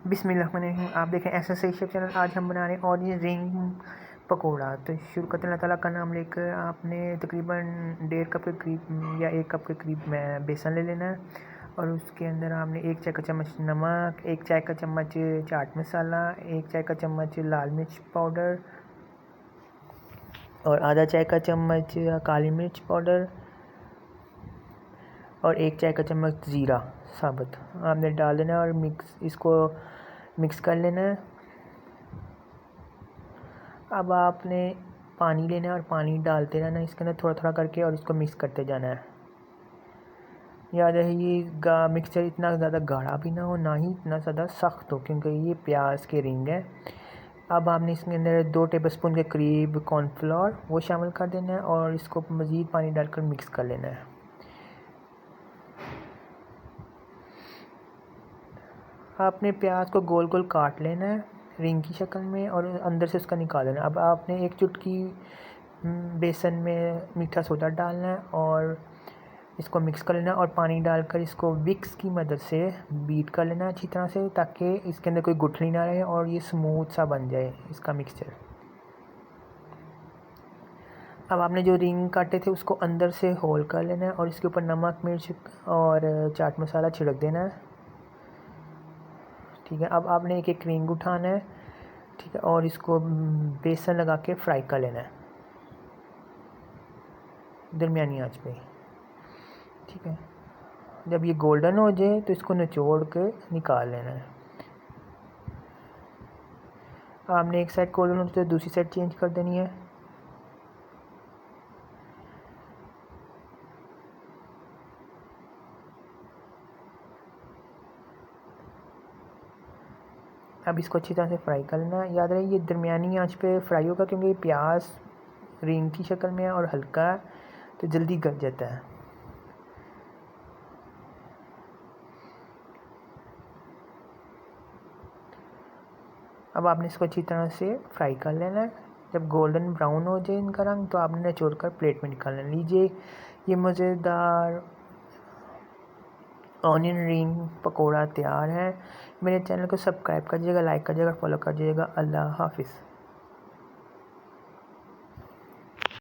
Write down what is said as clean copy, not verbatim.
बिस्मिल्लाहिर्रहमानिर्रहीम। आप देखें SSI शेफ चैनल। आज हम बना रहे हैं और ये रिंग पकोड़ा। तो शुरू करते अल्लाह ताला का नाम लेकर आपने तकरीबन 1.5 कप के करीब या 1 कप के करीब बेसन ले लेना है और उसके अंदर आपने 1 चाय का चम्मच नमक, 1 चाय का चम्मच चाट मसाला, 1 चाय का चम्मच लाल मिर्च पाउडर और आधा चाय का चम्मच काली मिर्च पाउडर और 1 चाय का चम्मच ज़ीरा साबुत आपने डाल देना है और इसको मिक्स कर लेना है। अब आपने पानी लेना है और पानी डालते रहना है इसके अंदर थोड़ा थोड़ा करके और इसको मिक्स करते जाना है। याद रहे ये मिक्सचर इतना ज़्यादा गाढ़ा भी ना हो, ना ही इतना ज़्यादा सख्त हो, क्योंकि ये प्याज के रिंग है। अब आपने इसके अंदर 2 टेबलस्पून के करीब कॉर्नफ्लोर वो शामिल कर देना है और इसको मज़ीद पानी डालकर मिक्स कर लेना है। आपने प्याज को गोल गोल काट लेना है रिंग की शक्ल में और अंदर से उसका निकाल लेना है। अब आपने 1 चुटकी बेसन में मीठा सोडा डालना है और इसको मिक्स कर लेना है और पानी डालकर इसको विक्स की मदद से बीट कर लेना है अच्छी तरह से, ताकि इसके अंदर कोई गुठली ना रहे और ये स्मूथ सा बन जाए इसका मिक्सचर। अब आपने जो रिंग काटे थे उसको अंदर से होल कर लेना है और इसके ऊपर नमक, मिर्च और चाट मसाला छिड़क देना है। ठीक है। अब आपने एक एक रिंग उठाना है, ठीक है, और इसको बेसन लगा के फ्राई कर लेना है दरमियानी आंच पे। ठीक है। जब ये गोल्डन हो जाए तो इसको निचोड़ के निकाल लेना है। आपने एक साइड गोल्डन हो तो दूसरी साइड चेंज कर देनी है। अब इसको अच्छी तरह से फ्राई कर लेना है। याद रहे ये दरमियानी आंच पे फ्राई होगा, क्योंकि ये प्याज रिंग की शक्ल में है और हल्का है तो जल्दी गल जाता है। अब आपने इसको अच्छी तरह से फ्राई कर लेना है। जब गोल्डन ब्राउन हो जाए इनका रंग तो आपने निचोड़ कर प्लेट में निकाल लेना। लीजिए ये मज़ेदार ऑनियन रिंग पकोड़ा तैयार है। मेरे चैनल को सब्सक्राइब करिएगा, लाइक करिएगा, फॉलो करिएगा। अल्लाह हाफिज़।